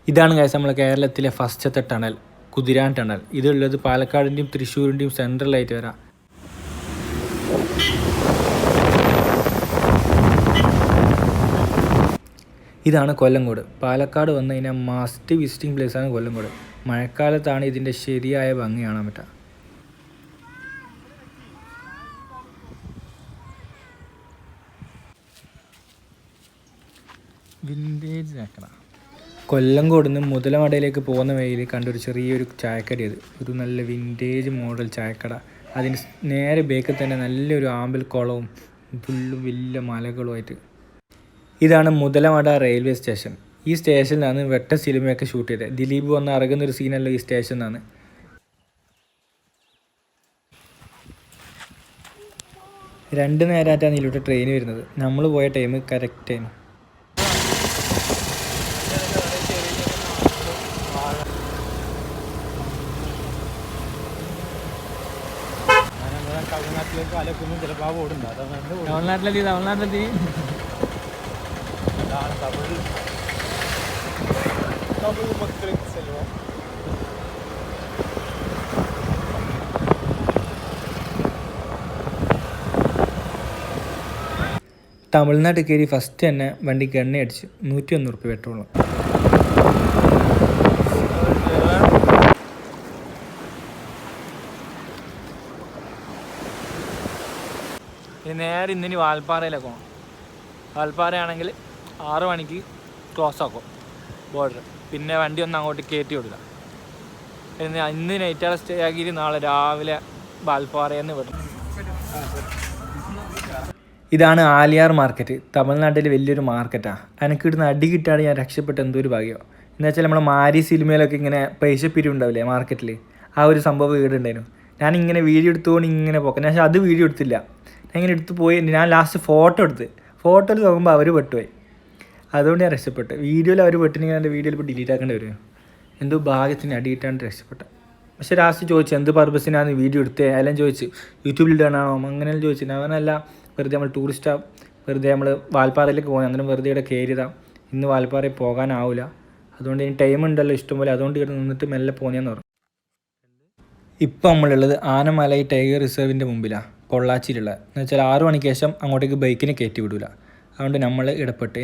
ഇതാണ് ഗൈസ് നമ്മളെ കേരളത്തിലെ ഫസ്റ്റത്തെ ടണൽ, കുതിരാൻ ടണൽ. ഇതുള്ളത് പാലക്കാടിൻ്റെയും തൃശ്ശൂരിൻ്റെയും സെൻട്രലായിട്ട് വരാം. ഇതാണ് കൊല്ലങ്കോട്. പാലക്കാട് വന്നു കഴിഞ്ഞാൽ മസ്റ്റ് വിസിറ്റിംഗ് പ്ലേസാണ് കൊല്ലങ്കോട്. മഴക്കാലത്താണ് ഇതിൻ്റെ ശരിയായ ഭംഗി കാണാൻ പറ്റുക. വിൻറ്റേജ് ചായക്കട. കൊല്ലങ്കോട് നിന്ന് മുതലമടയിലേക്ക് പോകുന്ന വഴിയിൽ കണ്ടൊരു ചെറിയൊരു ചായക്കട. അത് ഒരു നല്ല വിൻറ്റേജ് മോഡൽ ചായക്കട. അതിന് നേരെ ബേക്കിൽ തന്നെ നല്ലൊരു ആമ്പൽക്കുളവും ഫുള്ളും വലിയ മലകളുമായിട്ട്. ഇതാണ് മുതലമട റെയിൽവേ സ്റ്റേഷൻ. ഈ സ്റ്റേഷനിലാണ് വെട്ട സിനിമയൊക്കെ ഷൂട്ട് ചെയ്തത്. ദിലീപ് വന്ന് ഇറങ്ങുന്നൊരു സീനല്ലോ ഈ സ്റ്റേഷനിലാണ്. രണ്ട് നേരമായിട്ടാണ് ഇതിലോട്ട് ട്രെയിൻ വരുന്നത്. നമ്മൾ പോയ ടൈം കറക്റ്റ് ടൈം. തമിഴ്നാട്ടിലെത്തി തമിഴ്നാട്ടിൽ കയറി ഫസ്റ്റ് തന്നെ വണ്ടിക്ക് എണ്ണ അടിച്ചു. 101 റുപ്യ പെട്രോളും. നേരെ ഇന്നിനി വാൽപ്പാറയിലേക്ക് പോകണം. വാൽപ്പാറയാണെങ്കിൽ 6 മണിക്ക് ക്ലോസ് ആക്കും ബോർഡർ. പിന്നെ വണ്ടി ഒന്നും അങ്ങോട്ട് കയറ്റി വിടില്ല. ഇന്ന് നൈറ്റാളെ സ്റ്റേ ആക്കിയിട്ട് നാളെ രാവിലെ വാൽപ്പാറയിൽ നിന്ന് വിടും. ഇതാണ് ആലിയാർ മാർക്കറ്റ്. തമിഴ്നാട്ടിൽ വലിയൊരു മാർക്കറ്റാണ്. എനിക്ക് ഇടുന്ന അടി കിട്ടാണ് ഞാൻ രക്ഷപ്പെട്ട എന്തോ ഒരു ഭാഗ്യം. എന്ന് വെച്ചാൽ നമ്മളെ മാരി സിനിമയിലൊക്കെ ഇങ്ങനെ പൈസ പിരിവുണ്ടാവില്ലേ മാർക്കറ്റിൽ, ആ ഒരു സംഭവം വീടുണ്ടായിരുന്നു. ഞാനിങ്ങനെ വീഡിയോ എടുത്തുകൊണ്ട് ഇങ്ങനെ പോക്കാം. പക്ഷേ അത് വീഡിയോ എടുത്തില്ല. ഞാൻ ഇങ്ങനെ എടുത്ത് പോയി. ഞാൻ ലാസ്റ്റ് ഫോട്ടോയിൽ നോക്കുമ്പോൾ അവർ പെട്ടുപോയി. അതുകൊണ്ട് ഞാൻ രക്ഷപ്പെട്ടു. വീഡിയോയിൽ അവർ പെട്ടിനെങ്കിൽ എൻ്റെ വീഡിയോയിൽ ഇപ്പോൾ ഡിലീറ്റ് ആക്കേണ്ടി വരും. എന്തോ ഭാഗ്യത്തിന് അടി കിട്ടാണ്ട് രക്ഷപ്പെട്ടു. പക്ഷേ ലാസ്റ്റ് ചോദിച്ചു എന്ത് പർപ്പസിനാണ് വീഡിയോ എടുത്തത്, എല്ലാം ചോദിച്ചു. യൂട്യൂബിൽ ഇടാനാണോ അങ്ങനെയെല്ലാം ചോദിച്ചില്ല. അവനല്ല, വെറുതെ നമ്മൾ ടൂറിസ്റ്റാണ്, വെറുതെ നമ്മൾ വാൽപ്പാറയിലേക്ക് പോകുന്നത്. അങ്ങനെ വെറുതെ ഇവിടെ കയറിയതാണ്. ഇന്ന് വാൽപ്പാറയിൽ പോകാനാവില്ല, അതുകൊണ്ട് ഇനി ടൈം ഉണ്ടല്ലോ ഇഷ്ടംപോലെ, അതുകൊണ്ട് ഇവിടെ നിന്നിട്ട് മെല്ലെ പോകുന്നതെന്ന് പറഞ്ഞു. ഇപ്പം നമ്മളുള്ളത് ആനമലൈ ടൈഗർ റിസർവിൻ്റെ മുമ്പിലാണ്, പൊള്ളാച്ചിയിലുള്ള. എന്ന് വെച്ചാൽ 6 മണിക്ക് ശേഷം അങ്ങോട്ടേക്ക് ബൈക്കിന് കയറ്റി വിടില്ല. അതുകൊണ്ട് നമ്മൾ ഇടപെട്ട്